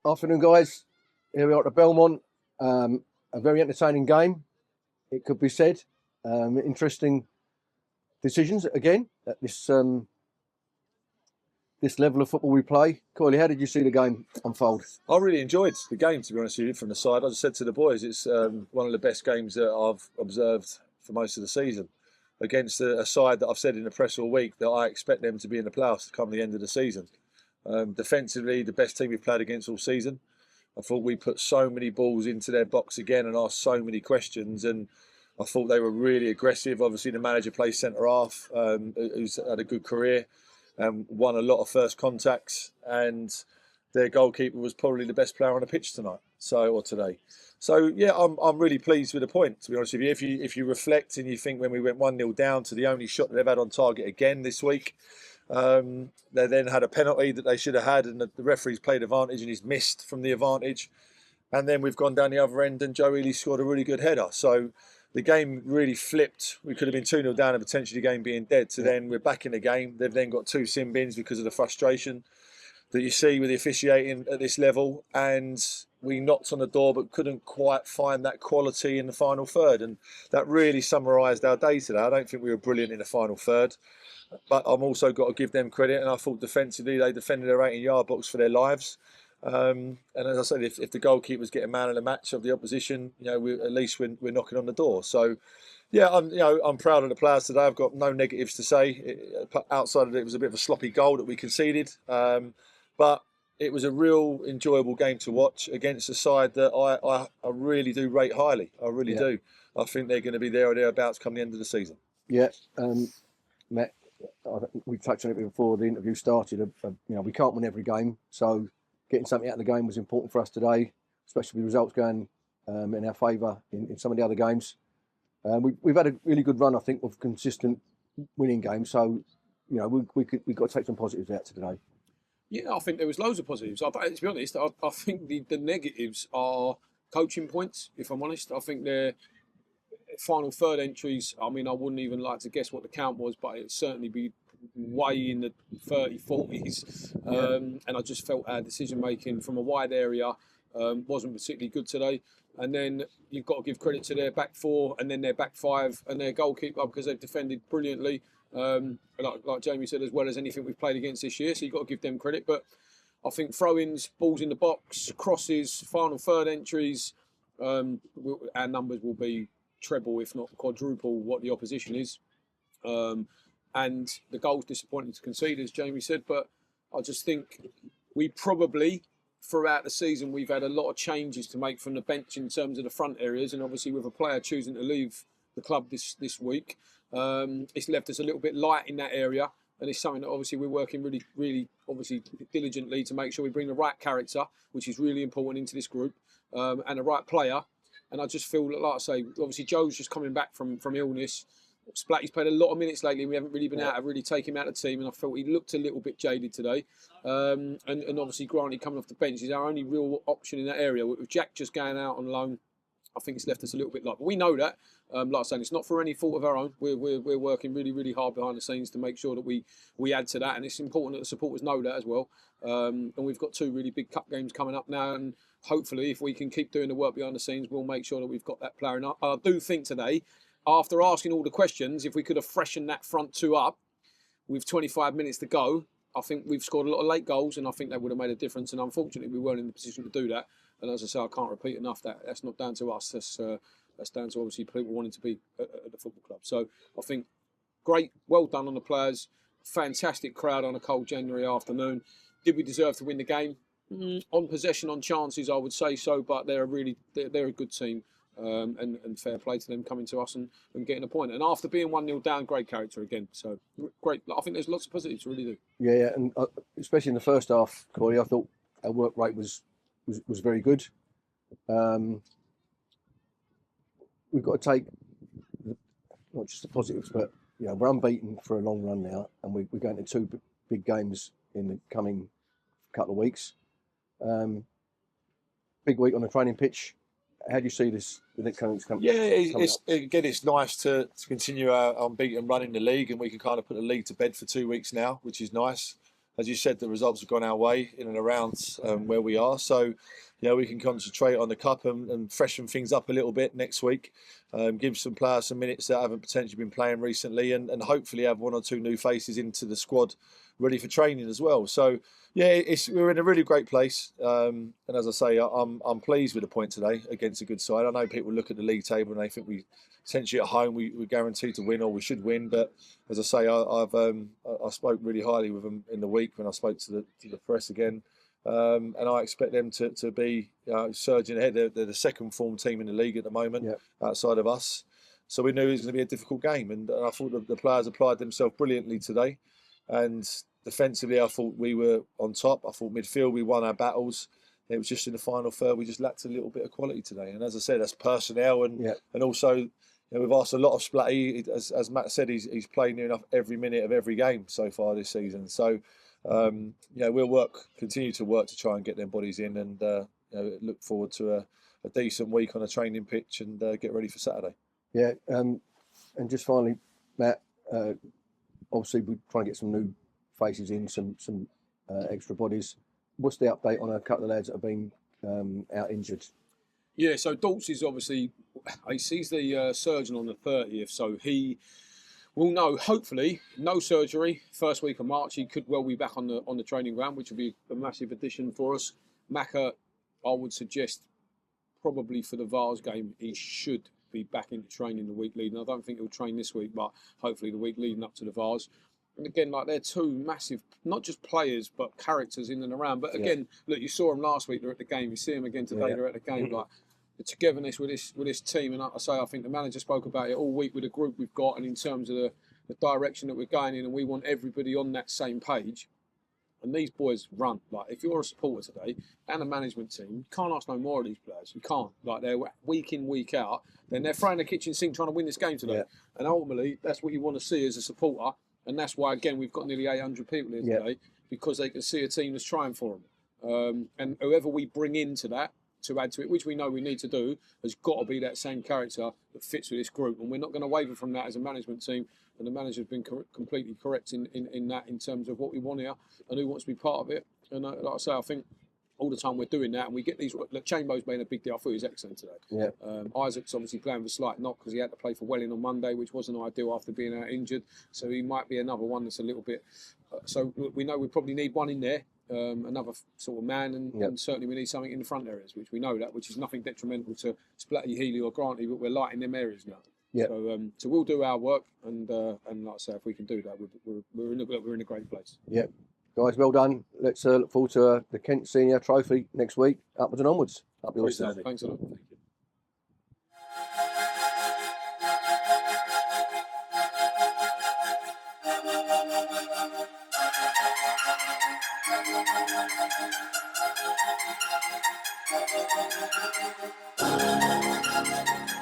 Afternoon, guys. Here we are at the Belmont. A very entertaining game, it could be said. Interesting decisions again at this level of football we play. Coyley, how did you see the game unfold? I really enjoyed the game, to be honest with you, from the side. I just said to the boys, it's one of the best games that I've observed for most of the season. Against a side that I've said in the press all week that I expect them to be in the playoffs to come the end of the season. Defensively, the best team we've played against all season. I thought we put so many balls into their box again and asked so many questions, and I thought they were really aggressive. Obviously, the manager plays centre half, who's had a good career and won a lot of first contacts, and their goalkeeper was probably the best player on the pitch tonight, or today. So yeah, I'm really pleased with the point, to be honest with you. If you reflect and you think when we went 1-0 down to the only shot that they've had on target again this week, they then had a penalty that they should have had, and the referee's played advantage and he's missed from the advantage. And then we've gone down the other end and Joe Ely scored a really good header. So the game really flipped. We could have been 2-0 down and potentially the game being dead. So then we're back in the game. They've then got 2 sin bins because of the frustration that you see with the officiating at this level. And we knocked on the door but couldn't quite find that quality in the final third. And that really summarised our day today. I don't think we were brilliant in the final third. But I'm also got to give them credit, and I thought defensively they defended their 18-yard box for their lives. And as I said, if the goalkeepers get a man of the match of the opposition, at least we're knocking on the door. So, yeah, I'm proud of the players today. I've got no negatives to say. Outside of it was a bit of a sloppy goal that we conceded, but it was a real enjoyable game to watch against a side that I really do rate highly. I really do. I think they're going to be there or thereabouts come the end of the season. Yeah, Matt. We touched on it before the interview started. We can't win every game, so getting something out of the game was important for us today, especially with results going in our favour in some of the other games. We've had a really good run, I think, of consistent winning games. So, we've got to take some positives out today. Yeah, I think there was loads of positives. To be honest, I think the negatives are coaching points. If I'm honest, I think they're final third entries. I mean, I wouldn't even like to guess what the count was, but it'd certainly be way in the 30s, 40s. And I just felt our decision making from a wide area wasn't particularly good today. And then you've got to give credit to their back 4 and then their back 5 and their goalkeeper, because they've defended brilliantly. Like Jamie said, as well as anything we've played against this year. So you've got to give them credit. But I think throw-ins, balls in the box, crosses, final third entries, our numbers will be treble, if not quadruple, what the opposition is. And the goal's disappointing to concede, as Jamie said, but I just think we probably, throughout the season, we've had a lot of changes to make from the bench in terms of the front areas, and obviously with a player choosing to leave the club this week, it's left us a little bit light in that area, and it's something that obviously we're working really, really obviously diligently to make sure we bring the right character, which is really important, into this group, and the right player. And I just feel, like I say, obviously Joe's just coming back from illness. Splatty's played a lot of minutes lately. We haven't really been able to really take him out of the team, and I felt he looked a little bit jaded today. And obviously Granty coming off the bench is our only real option in that area. With Jack just going out on loan, I think it's left us a little bit light. But we know that. Like I say, it's not for any fault of our own. We're working really, really hard behind the scenes to make sure that we add to that, and it's important that the supporters know that as well. And we've got 2 really big cup games coming up now, and hopefully, if we can keep doing the work behind the scenes, we'll make sure that we've got that player enough. I do think today, after asking all the questions, if we could have freshened that front 2 up with 25 minutes to go, I think we've scored a lot of late goals, and I think that would have made a difference. And unfortunately, we weren't in the position to do that. And as I say, I can't repeat enough that that's not down to us. That's down to obviously people wanting to be at the football club. So I think great, well done on the players. Fantastic crowd on a cold January afternoon. Did we deserve to win the game? On possession, on chances, I would say so, but they're a good team, and fair play to them coming to us and getting a point. And after being 1-0 down, great character again. So great. I think there's lots of positives, really do. Yeah, and especially in the first half, Corey, I thought our work rate was very good. We've got to take not just the positives, but we're unbeaten for a long run now, and we're going to 2 big games in the coming couple of weeks. Big week on the training pitch. How do you see this? Yeah, it's nice to continue our unbeaten run in the league, and we can kind of put the league to bed for 2 weeks now, which is nice. as you said, the results have gone our way in and around where we are. So, we can concentrate on the cup and freshen things up a little bit next week. Give some players some minutes that haven't potentially been playing recently, and hopefully have one or two new faces into the squad ready for training as well. So, we're in a really great place. And as I say, I'm pleased with the point today against a good side. I know people look at the league table and they think we essentially at home we're guaranteed to win, or we should win. But as I say, I spoke really highly with them in the week when I spoke to the press again. And I expect them to be surging ahead. They're the second form team in the league at the moment, outside of us. So we knew it was going to be a difficult game, and I thought the players applied themselves brilliantly today. And defensively, I thought we were on top. I thought midfield, we won our battles. It was just in the final third, we just lacked a little bit of quality today. And as I said, that's personnel and also we've asked a lot of Splatty. As Matt said, he's played near enough every minute of every game so far this season. So. We'll continue to work to try and get them bodies in, and look forward to a decent week on a training pitch and get ready for Saturday. Yeah, and just finally, Matt, obviously we're trying to get some new faces in, some extra bodies. What's the update on a couple of lads that have been out injured? Yeah, so Daltz is obviously, he sees the surgeon on the 30th, so he will know, hopefully, no surgery. First week of March, he could well be back on the training ground, which would be a massive addition for us. Maka, I would suggest, probably for the Vars game, he should be back into training the week leading. I don't think he'll train this week, but hopefully the week leading up to the Vars. And again, they're two massive, not just players, but characters in and around. But again, look, you saw them last week, they're at the game. You see them again today, they're at the game. The togetherness with this team, and I think the manager spoke about it all week with the group we've got, and in terms of the direction that we're going in, and we want everybody on that same page. And these boys run. If you're a supporter today and a management team, you can't ask no more of these players. You can't. They're week in, week out. Then they're throwing the kitchen sink trying to win this game today. And ultimately, that's what you want to see as a supporter. And that's why, again, we've got nearly 800 people here today, because they can see a team that's trying for them. And whoever we bring into that, to add to it, which we know we need to do, has got to be that same character that fits with this group. And we're not going to waver from that as a management team. And the manager's been completely correct in that, in terms of what we want here and who wants to be part of it. And like I say, I think all the time we're doing that, and we get these. Chambo's been a big deal. I thought he was excellent today. Isaac's obviously playing with a slight knock because he had to play for Welling on Monday, which wasn't ideal after being out injured. So he might be another one that's a little bit. So we know we probably need one in there. Another sort of man, and certainly we need something in the front areas, which we know that, which is nothing detrimental to Splatty, Healy or Granty, but we're light in them areas now. So we'll do our work, and like I say, if we can do that, we're in a great place. Guys, well done. Let's look forward to the Kent Senior Trophy next week. Upwards and onwards. Up your list. Thanks a lot. Thank you.